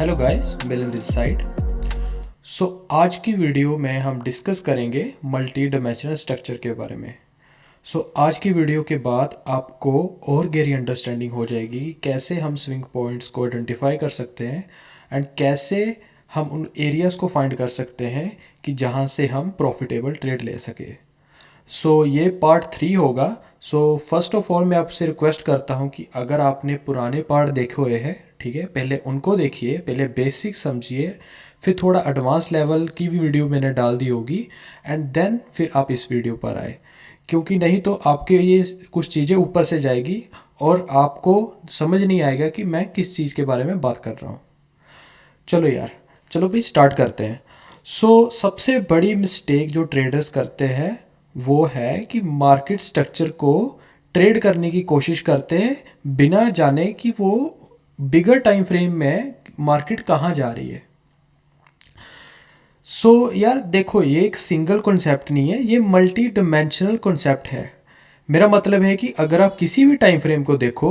Hello guys, Milan this side. So आज की video में हम डिस्कस करेंगे मल्टी डायमेंशनल स्ट्रक्चर के बारे में। आज की वीडियो के बाद आपको और गहरी अंडरस्टैंडिंग हो जाएगी कि कैसे हम स्विंग पॉइंट्स को आइडेंटिफाई कर सकते हैं एंड कैसे हम उन एरियाज़ को फाइंड कर सकते हैं कि जहां से हम प्रॉफिटेबल ट्रेड ले सके। ये पार्ट 3 होगा। फर्स्ट ऑफ ऑल मैं आपसे रिक्वेस्ट करता हूँ कि अगर आपने पुराने पार्ट देखे हुए हैं, ठीक है, पहले उनको देखिए, पहले बेसिक समझिए, फिर थोड़ा एडवांस लेवल की भी वीडियो मैंने डाल दी होगी एंड देन फिर आप इस वीडियो पर आए, क्योंकि नहीं तो आपके ये कुछ चीज़ें ऊपर से जाएगी और आपको समझ नहीं आएगा कि मैं किस चीज़ के बारे में बात कर रहा हूँ। चलो यार, चलो भाई स्टार्ट करते हैं। सबसे बड़ी मिस्टेक जो ट्रेडर्स करते हैं वो है कि मार्केट स्ट्रक्चर को ट्रेड करने की कोशिश करते हैं बिना जाने कि वो बिगर टाइम फ्रेम में मार्केट कहाँ जा रही है। यार देखो, ये एक सिंगल कॉन्सेप्ट नहीं है, ये मल्टी डिमेंशनल कॉन्सेप्ट है। मेरा मतलब है कि अगर आप किसी भी टाइम फ्रेम को देखो,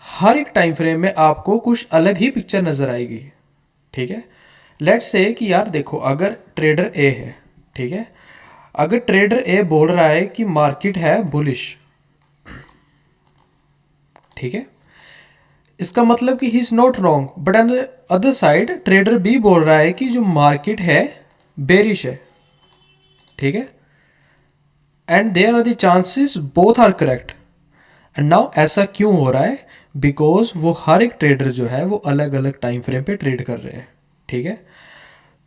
हर एक टाइम फ्रेम में आपको कुछ अलग ही पिक्चर नज़र आएगी। ठीक है, लेट्स से कि यार देखो, अगर ट्रेडर ए है, ठीक है, अगर ट्रेडर ए बोल रहा है कि मार्केट है बुलिश, ठीक है, इसका मतलब कि he is not wrong, but on the other side trader B बोल रहा है कि जो मार्केट है बेरिश है, ठीक है, and there are the chances both are correct. And now ऐसा क्यों हो रहा है? बिकॉज वो हर एक ट्रेडर जो है वो अलग अलग टाइम फ्रेम पे ट्रेड कर रहे हैं। ठीक है,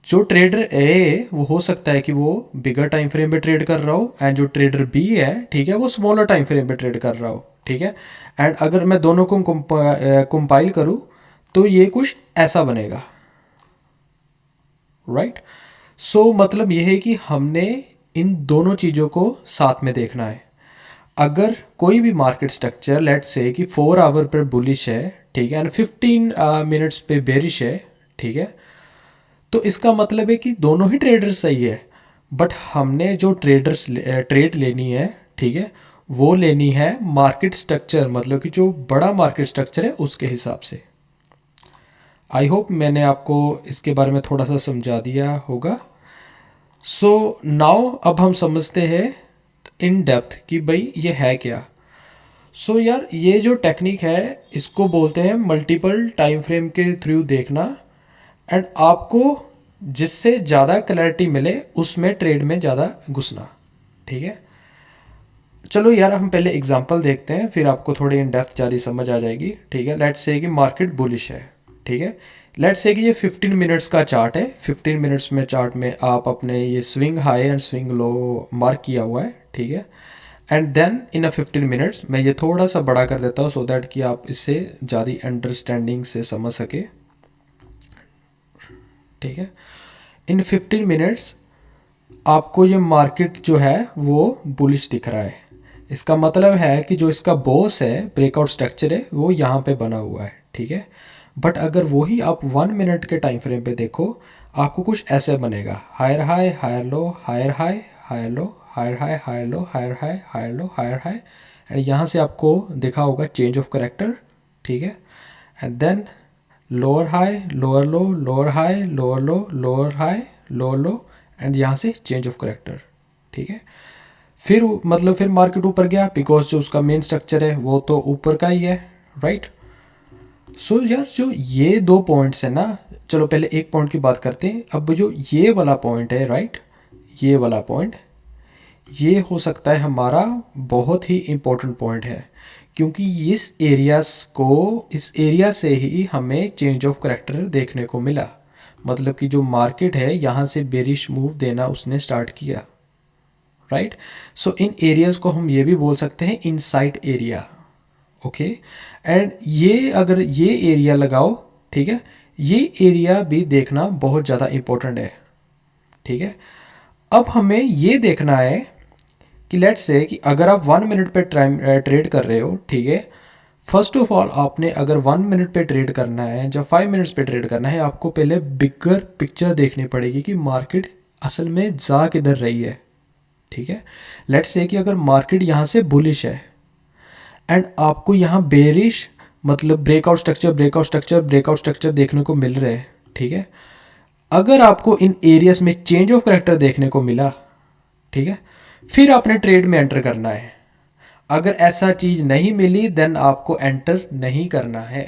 जो ट्रेडर ए वो हो सकता है कि वो बिगर टाइम फ्रेम पे ट्रेड कर रहा हो एंड जो ट्रेडर बी है, ठीक है, वो स्मॉलर टाइम फ्रेम पे ट्रेड कर रहा हो। ठीक है, एंड अगर मैं दोनों को कंपाइल करूँ तो ये कुछ ऐसा बनेगा, राइट। मतलब ये है कि हमने इन दोनों चीज़ों को साथ में देखना है। अगर कोई भी मार्केट स्ट्रक्चर लेट्स से कि 4 आवर पर बुलिश है, ठीक है, एंड 15 मिनट्स पे बेरिश है, ठीक है, तो इसका मतलब है कि दोनों ही ट्रेडर सही है, बट हमने जो ट्रेड लेनी है, ठीक है, वो लेनी है मार्केट स्ट्रक्चर, मतलब कि जो बड़ा मार्केट स्ट्रक्चर है उसके हिसाब से। आई होप मैंने आपको इसके बारे में थोड़ा सा समझा दिया होगा। नाउ अब हम समझते हैं इन डेप्थ कि भाई ये है क्या। यार ये जो टेक्निक है इसको बोलते हैं मल्टीपल टाइम फ्रेम के थ्रू देखना एंड आपको जिससे ज़्यादा क्लैरिटी मिले उसमें ट्रेड में ज़्यादा घुसना। ठीक है, चलो यार हम पहले एग्जांपल देखते हैं, फिर आपको थोड़ी इन डेप्थ ज़्यादा समझ आ जाएगी। ठीक है, लेट्स से कि मार्केट बुलिश है, ठीक है, लेट्स से कि ये 15 मिनट्स का चार्ट है। 15 मिनट्स में चार्ट में आप अपने ये swing high and swing low mark किया हुआ है, ठीक है, and then in a 15 minutes मैं ये थोड़ा सा बड़ा कर देता हूँ सो दैट कि आप इससे ज़्यादा अंडरस्टैंडिंग से समझ सके। ठीक है, इन 15 मिनट्स आपको ये मार्केट जो है वो बुलिश दिख रहा है। इसका मतलब है कि जो इसका बॉस है, ब्रेकआउट स्ट्रक्चर है, वो यहाँ पे बना हुआ है। ठीक है, बट अगर वही आप 1 मिनट के टाइम फ्रेम पे देखो, आपको कुछ ऐसे बनेगा, higher high higher low, higher high higher low, higher high higher low, higher high higher low, higher high, and यहाँ से आपको देखा होगा चेंज ऑफ करेक्टर। ठीक है, and then lower high lower low, lower high lower low, lower high lower low, and यहाँ से change of character. ठीक है, फिर मार्केट ऊपर गया बिकॉज जो उसका मेन स्ट्रक्चर है वो तो ऊपर का ही है, राइट। यार जो ये दो पॉइंट्स है ना, चलो पहले एक पॉइंट की बात करते हैं। अब जो ये वाला पॉइंट है, राइट, ये वाला पॉइंट, ये हो सकता है हमारा बहुत ही इम्पोर्टेंट पॉइंट है, क्योंकि इस एरिया से ही हमें चेंज ऑफ करेक्टर देखने को मिला। मतलब कि जो मार्केट है यहाँ से बेरिश मूव देना उसने स्टार्ट किया, राइट। इन एरियाज को हम ये भी बोल सकते हैं इनसाइड एरिया। ओके, एंड ये अगर ये एरिया लगाओ, ठीक है, ये एरिया भी देखना बहुत ज़्यादा इम्पोर्टेंट है। ठीक है, अब हमें ये देखना है कि लेट्स से कि अगर आप 1 मिनट पे ट्रेड कर रहे हो, ठीक है, फर्स्ट ऑफ ऑल आपने अगर 1 मिनट पे ट्रेड करना है, जब 5 मिनट्स पे ट्रेड करना है, आपको पहले बिगर पिक्चर देखनी पड़ेगी कि मार्केट असल में जा किधर रही है। ठीक है, लेट्स से कि अगर मार्केट यहाँ से बुलिश है एंड आपको यहाँ बेरिश मतलब breakout structure breakout structure breakout structure देखने को मिल रहे हैं, ठीक है। अगर आपको इन एरियाज में चेंज ऑफ करेक्टर देखने को मिला, ठीक है, फिर आपने ट्रेड में एंटर करना है। अगर ऐसा चीज़ नहीं मिली देन आपको एंटर नहीं करना है,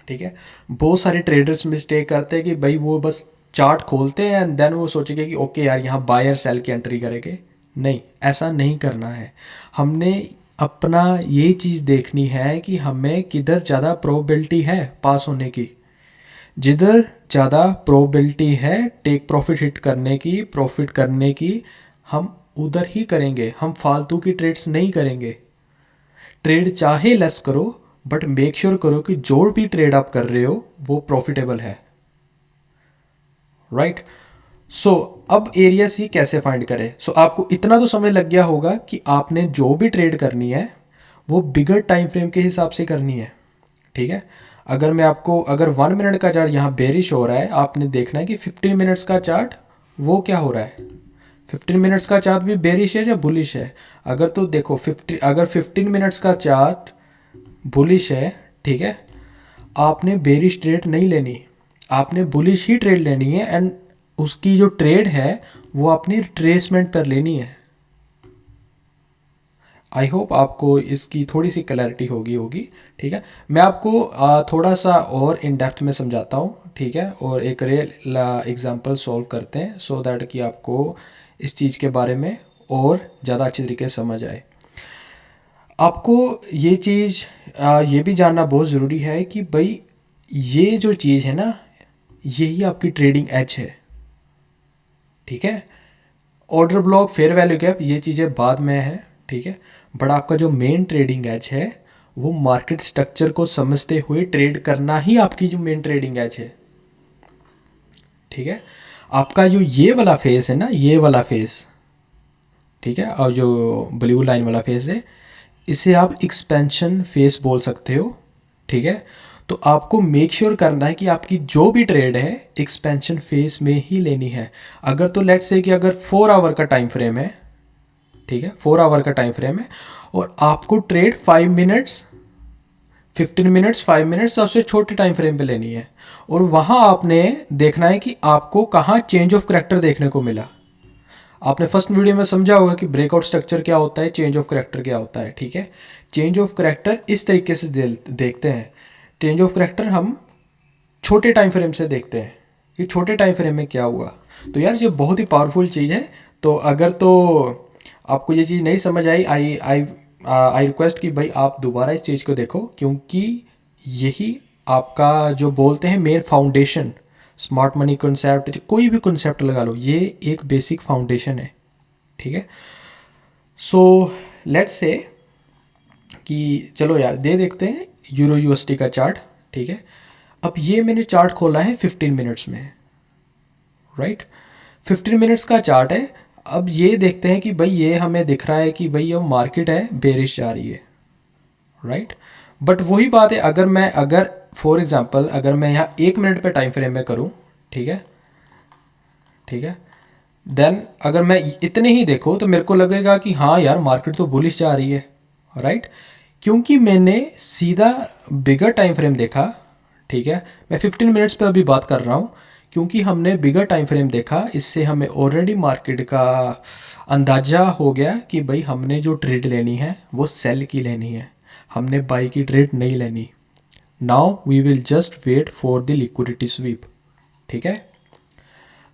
ठीक है। बहुत सारे ट्रेडर्स मिस्टेक करते हैं कि भाई वो बस चार्ट खोलते हैं एंड देन वो सोचेंगे कि ओके यार यहाँ बायर सेल की एंट्री करेंगे। नहीं, ऐसा नहीं करना है। हमने अपना ये चीज़ देखनी है कि हमें किधर ज़्यादा प्रोबेबिलिटी है पास होने की। जिधर ज़्यादा प्रोबेबिलिटी है टेक प्रॉफिट हिट करने की, प्रॉफिट करने की, हम उधर ही करेंगे। हम फालतू की ट्रेड्स नहीं करेंगे। ट्रेड चाहे लेस करो बट मेक श्योर करो कि जो भी ट्रेड आप कर रहे हो वो प्रॉफिटेबल है, राइट। सो अब एरिया सी कैसे फाइंड करें। सो आपको इतना तो समझ लग गया होगा कि आपने जो भी ट्रेड करनी है वो बिगर टाइम फ्रेम के हिसाब से करनी है, ठीक है। अगर मैं आपको अगर 1 मिनट का चार्ट यहाँ बेरिश हो रहा है, आपने देखना है कि 15 मिनट्स का चार्ट वो क्या हो रहा है। 15 मिनट्स का चार्ट भी बेरिश है या बुलिश है। अगर तो देखो अगर 15 मिनट्स का चार्ट बुलिश है, ठीक है, आपने बेरिश ट्रेड नहीं लेनी, आपने बुलिश ही ट्रेड लेनी है एंड उसकी जो ट्रेड है वो अपनी रिट्रेसमेंट पर लेनी है। आई होप आपको इसकी थोड़ी सी क्लैरिटी होगी, ठीक है। मैं आपको थोड़ा सा और इन डेप्थ में समझाता हूँ, ठीक है, और एक रियल एग्जांपल सॉल्व करते हैं सो दैट कि आपको इस चीज़ के बारे में और ज़्यादा अच्छी तरीके से समझ आए। आपको ये चीज़ ये भी जानना बहुत ज़रूरी है कि भाई ये जो चीज़ है ना, यही आपकी ट्रेडिंग एज है, ठीक है। Order block, fair value gap, ये चीज़ें बाद में है, ठीक है। बट आपका जो मेन ट्रेडिंग एज है वो मार्केट स्ट्रक्चर को समझते हुए ट्रेड करना ही आपकी जो मेन ट्रेडिंग एज है, ठीक है। आपका जो ये वाला फेस है ना, ये वाला फेस, ठीक है, और जो ब्लू लाइन वाला फेस है इसे आप एक्सपेंशन फेस बोल सकते हो, ठीक है। तो आपको मेक श्योर करना है कि आपकी जो भी ट्रेड है एक्सपेंशन फेस में ही लेनी है। अगर तो लेट्स से कि अगर 4 आवर का टाइम फ्रेम है, ठीक है, 4 आवर का टाइम फ्रेम है और आपको ट्रेड 5 मिनट्स 15 मिनट्स 5 मिनट्स सबसे छोटे टाइम फ्रेम पे लेनी है और वहाँ आपने देखना है कि आपको कहाँ चेंज ऑफ करेक्टर देखने को मिला। आपने फर्स्ट वीडियो में समझा होगा कि ब्रेकआउट स्ट्रक्चर क्या होता है, चेंज ऑफ करेक्टर क्या होता है, ठीक है। चेंज ऑफ करेक्टर इस तरीके से देखते हैं। चेंज ऑफ करेक्टर हम छोटे टाइम फ्रेम से देखते हैं कि छोटे टाइम फ्रेम में क्या हुआ। तो यार ये बहुत ही पावरफुल चीज़ है। तो अगर तो आपको ये चीज़ नहीं समझ आई, आई रिक्वेस्ट कि भाई आप दोबारा इस चीज़ को देखो, क्योंकि यही आपका जो बोलते हैं main foundation, smart money concept, कोई भी कॉन्सेप्ट लगा लो, ये एक बेसिक फाउंडेशन है, ठीक है। सो लेट्स से कि चलो यार दे देखते हैं यूरो यूएसडी का चार्ट, ठीक है। अब ये मैंने चार्ट खोला है 15 मिनट्स में, राइट। 15 मिनट्स का चार्ट है। अब ये देखते हैं कि भाई ये हमें दिख रहा है कि भाई ये मार्केट है बेरिश जा रही है, राइट। बट वही बात है, अगर फॉर एग्जांपल अगर मैं यहाँ 1 मिनट पे टाइम फ्रेम में करूँ, ठीक है, ठीक है, देन अगर मैं इतने ही देखो तो मेरे को लगेगा कि हाँ यार मार्केट तो बुलिश जा रही है, राइट। क्योंकि मैंने सीधा बिगर टाइम फ्रेम देखा, ठीक है। मैं 15 मिनट्स पे अभी बात कर रहा हूँ क्योंकि हमने बिगर टाइम फ्रेम देखा, इससे हमें ऑलरेडी मार्केट का अंदाज़ा हो गया कि भाई हमने जो ट्रेड लेनी है वो सेल की लेनी है, हमने बाई की ट्रेड नहीं लेनी। Now we will just wait for the liquidity sweep, ठीक है।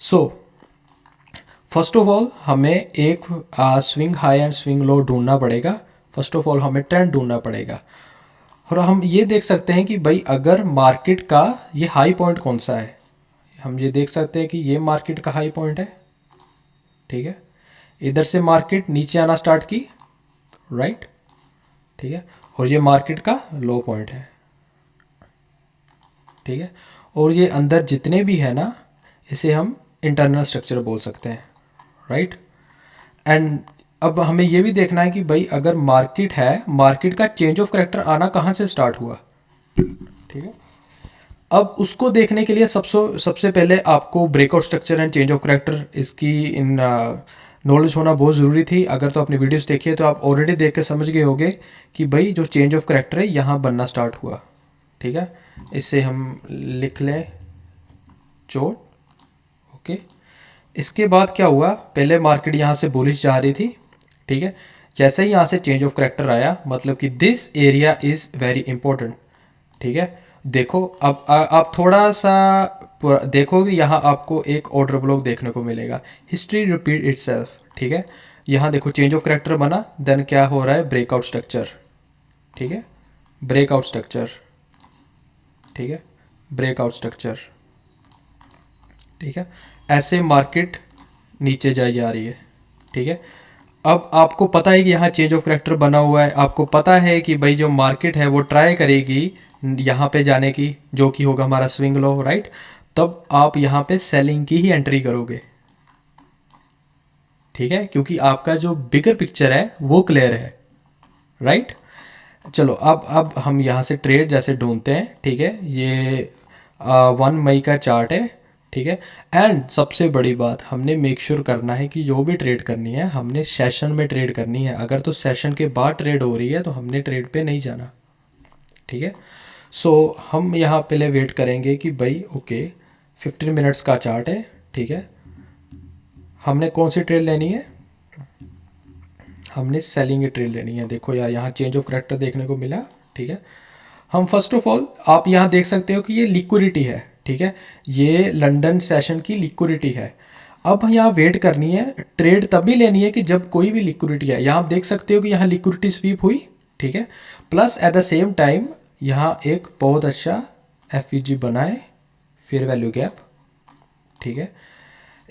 सो फर्स्ट ऑफ ऑल हमें एक swing high and swing low ढूंढना पड़ेगा। फर्स्ट ऑफ ऑल हमें ट्रेंड ढूंढना पड़ेगा और हम ये देख सकते हैं कि भाई अगर मार्केट का ये हाई पॉइंट कौन सा है, हम ये देख सकते हैं कि ये मार्केट का हाई पॉइंट है, ठीक है। इधर से मार्केट नीचे आना स्टार्ट की, राइट, ठीक है, और ये मार्केट का लो पॉइंट है, ठीक है। और ये अंदर जितने भी है ना, इसे हम इंटरनल स्ट्रक्चर बोल सकते हैं, राइट। एंड अब हमें ये भी देखना है कि भाई अगर मार्केट है, मार्केट का चेंज ऑफ करेक्टर आना कहाँ से स्टार्ट हुआ, ठीक है। अब उसको देखने के लिए सबसे पहले आपको breakout structure and change of character इसकी इन नॉलेज होना बहुत ज़रूरी थी। अगर तो अपनी वीडियोस देखिए तो आप ऑलरेडी देख के समझ गए होंगे कि भाई जो चेंज ऑफ करेक्टर है यहाँ बनना स्टार्ट हुआ। ठीक है, इसे हम लिख लें चोट। ओके, इसके बाद क्या हुआ, पहले मार्केट यहाँ से बुलिश जा रही थी। ठीक है, जैसे ही यहाँ से चेंज ऑफ करेक्टर आया, मतलब कि this area is very important. ठीक है, देखो अब आप थोड़ा सा देखोगे, यहाँ आपको एक ऑर्डर ब्लॉक देखने को मिलेगा, हिस्ट्री रिपीट इटसेल्फ। ठीक है, यहाँ देखो चेंज ऑफ करेक्टर बना, देन क्या हो रहा है, ब्रेकआउट स्ट्रक्चर। ठीक है, ब्रेकआउट स्ट्रक्चर। ठीक है, ब्रेकआउट स्ट्रक्चर। ठीक है, ऐसे मार्केट नीचे जाई जा रही है। ठीक है, अब आपको पता है कि यहाँ चेंज ऑफ करेक्टर बना हुआ है, आपको पता है कि भाई जो मार्केट है वो ट्राई करेगी यहाँ पे जाने की, जो कि होगा हमारा स्विंग लो, राइट। तब आप यहाँ पे सेलिंग की ही एंट्री करोगे। ठीक है, क्योंकि आपका जो बिगर पिक्चर है वो क्लियर है, राइट। चलो अब हम यहाँ से ट्रेड जैसे ढूंढते हैं। ठीक है, ये 1 मई का चार्ट है। ठीक है, एंड सबसे बड़ी बात, हमने मेक श्योर करना है कि जो भी ट्रेड करनी है हमने सेशन में ट्रेड करनी है। अगर तो सेशन के बाद ट्रेड हो रही है तो हमने ट्रेड पे नहीं जाना। ठीक है, सो हम यहाँ पहले वेट करेंगे कि भाई ओके 15 मिनट्स का चार्ट है। ठीक है, हमने कौन सी ट्रेड लेनी है, हमने सेलिंग की ट्रेड लेनी है। देखो यार, यहाँ चेंज ऑफ करेक्टर देखने को मिला। ठीक है, हम फर्स्ट ऑफ ऑल आप यहाँ देख सकते हो कि ये लिक्विडिटी है। ठीक है, ये लंदन सेशन की लिक्विडिटी है। अब यहाँ वेट करनी है, ट्रेड तभी लेनी है कि जब कोई भी लिक्विडिटी है। यहाँ आप देख सकते हो कि यहाँ लिक्विडिटी स्वीप हुई। ठीक है, plus at the same time यहाँ एक बहुत अच्छा एफवीजी बना है, फेयर वैल्यू गैप। ठीक है,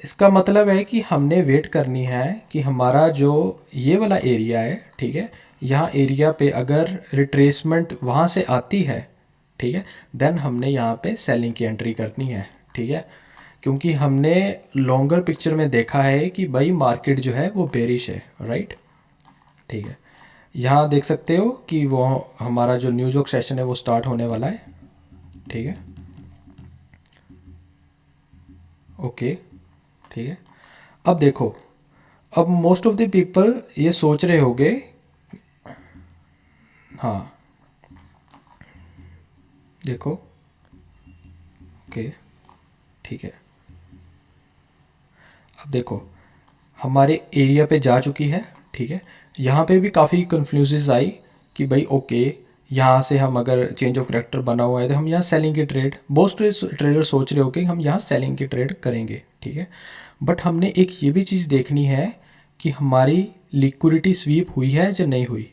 इसका मतलब है कि हमने वेट करनी है कि हमारा जो ये वाला एरिया है, ठीक है, यहाँ एरिया पे अगर रिट्रेसमेंट वहाँ से आती है, ठीक है, देन हमने यहाँ पे सेलिंग की एंट्री करनी है। ठीक है, क्योंकि हमने लॉन्गर पिक्चर में देखा है कि भाई मार्केट जो है वो बेरिश है, राइट। ठीक है, यहाँ देख सकते हो कि वो हमारा जो न्यूयॉर्क सेशन है वो स्टार्ट होने वाला है। ठीक है, ओके। ठीक है, अब देखो, अब मोस्ट ऑफ द पीपल ये सोच रहे होंगे, हाँ देखो, ओके ठीक है, अब देखो हमारे एरिया पे जा चुकी है। ठीक है, यहाँ पे भी काफ़ी कन्फ्यूज़ आई कि भाई ओके यहाँ से हम अगर चेंज ऑफ करेक्टर बना हुआ है तो हम यहाँ सेलिंग की ट्रेड, बहुत ट्रेडर सोच रहे हो कि हम यहाँ सेलिंग की ट्रेड करेंगे। ठीक है, बट हमने एक ये भी चीज़ देखनी है कि हमारी लिक्विडिटी स्वीप हुई है या नहीं हुई,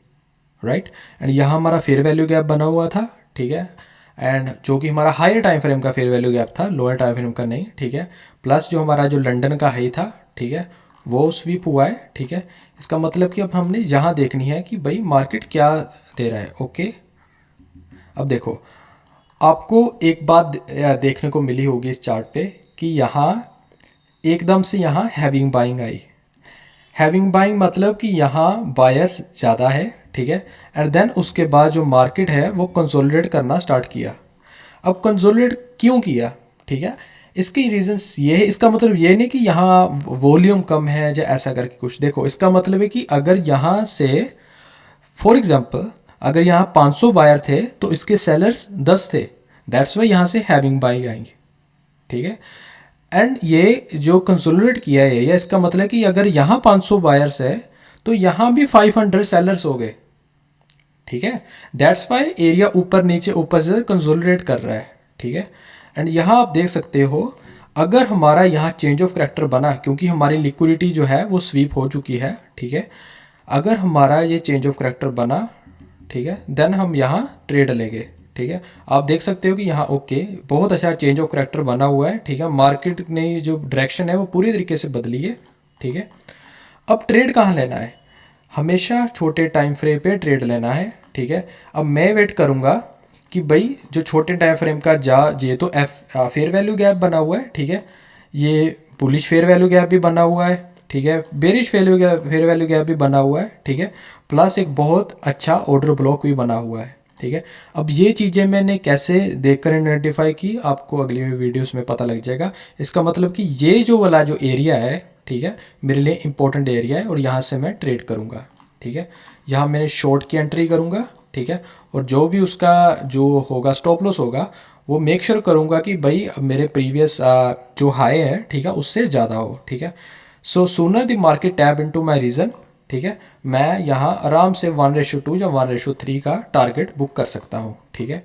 राइट। एंड यहाँ हमारा फेयर वैल्यू गैप बना हुआ था। ठीक है, एंड जो कि हमारा हायर टाइम फ्रेम का फेयर वैल्यू गैप था, लोअर टाइम फ्रेम का नहीं। ठीक है, प्लस जो हमारा जो लंदन का हाई था, ठीक है, वो स्वीप हुआ है। ठीक है, इसका मतलब कि अब हमने यहाँ देखनी है कि भाई मार्केट क्या दे रहा है। ओके, अब देखो आपको एक बात देखने को मिली होगी इस चार्ट पे कि यहाँ एकदम से यहाँ having buying I. Having buying मतलब कि यहाँ बायर्स ज़्यादा है। ठीक है, एंड देन उसके बाद जो मार्केट है वो कंसोलिडेट करना स्टार्ट किया। अब कंसोलिडेट क्यों किया, ठीक है, इसकी रीजंस ये है। इसका मतलब ये नहीं कि यहाँ वॉल्यूम कम है या ऐसा करके कुछ। देखो इसका मतलब है कि अगर यहाँ से फॉर एग्जांपल अगर यहाँ 500 बायर थे तो इसके सेलर्स 10 थे, दैट्स वाई यहाँ से हैविंग बाइंग आएंगे। ठीक है, एंड ये जो कंसोलिडेट किया है एरिया, इसका मतलब है कि अगर यहाँ 500 बायर्स है तो यहाँ भी 500 सेलर्स हो गए। ठीक है, दैट्स वाई एरिया ऊपर नीचे ऊपर से कंसोलिडेट कर रहा है। ठीक है, एंड यहाँ आप देख सकते हो अगर हमारा यहाँ चेंज ऑफ करेक्टर बना, क्योंकि हमारी लिक्विडिटी जो है वो स्वीप हो चुकी है। ठीक है, अगर हमारा ये चेंज ऑफ करेक्टर बना, ठीक है, देन हम यहाँ ट्रेड लेंगे। ठीक है, आप देख सकते हो कि यहाँ ओके बहुत अच्छा चेंज ऑफ करेक्टर बना हुआ है। ठीक है, मार्केट ने जो डायरेक्शन है वो पूरी तरीके से बदली है। ठीक है, अब ट्रेड कहाँ लेना है, हमेशा छोटे टाइम फ्रेम पे ट्रेड लेना है। ठीक है, अब मैं वेट करूँगा कि भाई जो छोटे टाइम फ्रेम का ये तो फेयर वैल्यू गैप बना हुआ है। ठीक है, ये बुलिश फेयर वैल्यू गैप भी बना हुआ है। ठीक है, बेरिश फेयर वैल्यू गैप भी बना हुआ है। ठीक है, प्लस एक बहुत अच्छा ऑर्डर ब्लॉक भी बना हुआ है। ठीक है, अब ये चीज़ें मैंने कैसे देखकर आइडेंटिफाई की आपको अगली वीडियोस में पता लग जाएगा। इसका मतलब कि ये जो वाला जो एरिया है, ठीक है, मेरे लिए इंपॉर्टेंट एरिया है और यहाँ से मैं ट्रेड करूँगा, ठीक है। यहाँ मैंने शॉर्ट की एंट्री करूँगा, ठीक है, और जो भी उसका जो होगा स्टॉप लॉस होगा वो मेक श्योर करूँगा कि भाई मेरे प्रीवियस जो हाई है, ठीक है, उससे ज़्यादा हो, ठीक है। So sooner the market tap into my region, ठीक है, मैं यहाँ आराम से 1:2 या 1:3 का टारगेट बुक कर सकता हूँ, ठीक है,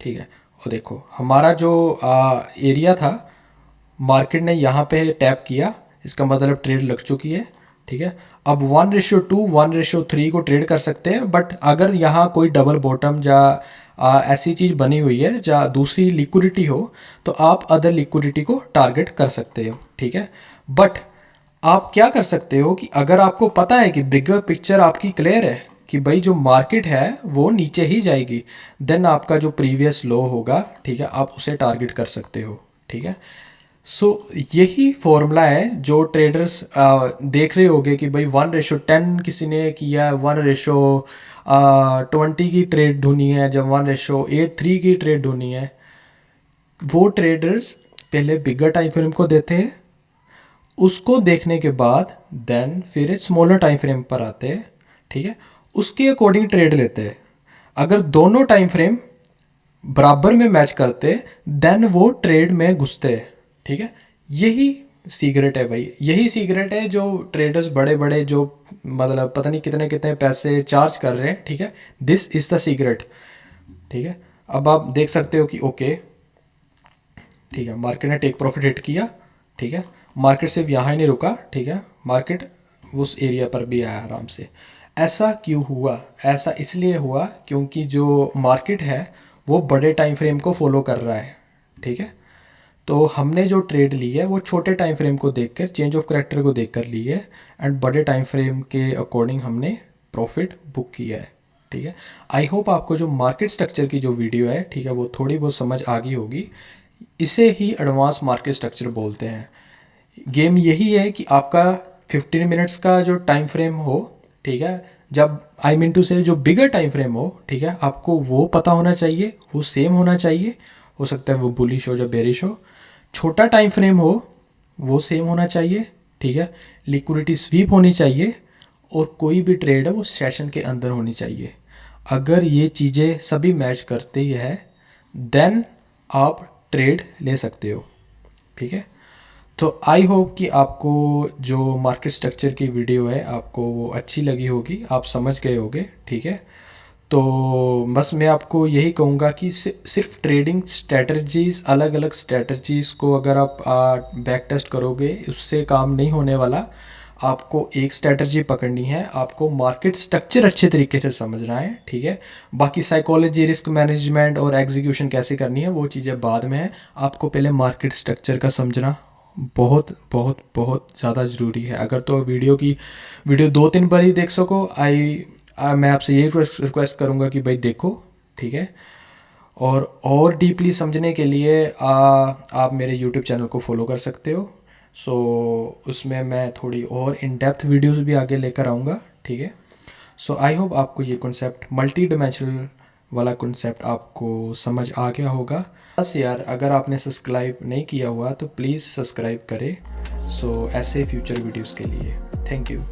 ठीक है। और देखो हमारा जो एरिया था, मार्केट ने यहाँ पे टैप किया, इसका मतलब ट्रेड लग चुकी है, ठीक है। अब 1:2 1:3 को ट्रेड कर सकते हैं, बट अगर यहाँ कोई डबल बॉटम या ऐसी चीज़ बनी हुई है या दूसरी लिक्विडिटी हो तो आप अदर लिक्विडिटी को टारगेट कर सकते हो, ठीक है। बट आप क्या कर सकते हो कि अगर आपको पता है कि बिगर पिक्चर आपकी क्लियर है कि भाई जो मार्केट है वो नीचे ही जाएगी, देन आपका जो प्रीवियस लो होगा, ठीक है, आप उसे टारगेट कर सकते हो, ठीक है। सो यही फॉर्मूला है जो ट्रेडर्स देख रहे होंगे कि भाई 1:10 किसी ने किया, 1:20 की ट्रेड ढूंढनी है, जब 1:83 की ट्रेड ढूंढनी है, वो ट्रेडर्स पहले बिगर टाइम फ्रेम को देते हैं, उसको देखने के बाद देन फिर स्मॉलर टाइम फ्रेम पर आते हैं, ठीक है, उसके अकॉर्डिंग ट्रेड लेते हैं। अगर दोनों टाइम फ्रेम बराबर में मैच करते देन वो ट्रेड में घुसते हैं, ठीक है। यही सीक्रेट है भाई, यही सीक्रेट है जो ट्रेडर्स बड़े बड़े जो मतलब पता नहीं कितने कितने पैसे चार्ज कर रहे हैं, ठीक है, दिस इज़ द सीक्रेट, ठीक है। अब आप देख सकते हो कि ओके, ठीक है, मार्केट ने टेक प्रॉफिट हिट किया, ठीक है, मार्केट सिर्फ यहाँ ही नहीं रुका, ठीक है, मार्केट उस एरिया पर भी आया आराम से। ऐसा क्यों हुआ? ऐसा इसलिए हुआ क्योंकि जो मार्केट है वो बड़े टाइम फ्रेम को फॉलो कर रहा है, ठीक है। तो हमने जो ट्रेड ली है वो छोटे टाइम फ्रेम को देखकर, चेंज ऑफ करेक्टर को देखकर ली है, एंड बड़े टाइम फ्रेम के अकॉर्डिंग हमने प्रॉफिट बुक किया है, ठीक है। आई होप आपको जो मार्केट स्ट्रक्चर की जो वीडियो है, ठीक है, वो थोड़ी बहुत समझ आ गई होगी। इसे ही एडवांस मार्केट स्ट्रक्चर बोलते हैं। गेम यही है कि आपका 15 मिनट्स का जो टाइम फ्रेम हो, ठीक है, जब आई मीन टू से जो बिगर टाइम फ्रेम हो, ठीक है, आपको वो पता होना चाहिए, वो सेम होना चाहिए, हो सकता है वो बुलिश हो या बेरिश हो। छोटा टाइम फ्रेम हो वो सेम होना चाहिए, ठीक है, लिक्विडिटी स्वीप होनी चाहिए, और कोई भी ट्रेड है वो सेशन के अंदर होनी चाहिए। अगर ये चीज़ें सभी मैच करते ही है देन आप ट्रेड ले सकते हो, ठीक है। तो आई होप कि आपको जो मार्केट स्ट्रक्चर की वीडियो है आपको वो अच्छी लगी होगी, आप समझ गए होगे, ठीक है। तो बस मैं आपको यही कहूँगा कि सिर्फ ट्रेडिंग स्ट्रैटेजीज़, अलग अलग स्ट्रैटेजीज़ को अगर आप बैक टेस्ट करोगे उससे काम नहीं होने वाला। आपको एक स्ट्रैटेजी पकड़नी है, आपको मार्केट स्ट्रक्चर अच्छे तरीके से समझना है, ठीक है। बाकी साइकोलॉजी, रिस्क मैनेजमेंट और एग्जीक्यूशन कैसे करनी है वो चीज़ें बाद में है। आपको पहले मार्केट स्ट्रक्चर का समझना बहुत बहुत बहुत ज़्यादा ज़रूरी है। अगर तो वीडियो 2-3 बार ही देख सको, मैं आपसे यही रिक्वेस्ट करूँगा कि भाई देखो, ठीक है। और डीपली समझने के लिए आप मेरे यूट्यूब चैनल को फॉलो कर सकते हो। सो उसमें मैं थोड़ी और इन डेप्थ वीडियोस भी आगे लेकर आऊँगा, ठीक है। सो आई होप आपको ये कॉन्सेप्ट, मल्टी डिमेंशनल वाला कॉन्सेप्ट आपको समझ आ गया होगा। बस यार, अगर आपने सब्सक्राइब नहीं किया हुआ तो प्लीज़ सब्सक्राइब करें, सो ऐसे फ्यूचर वीडियोस के लिए। Thank you.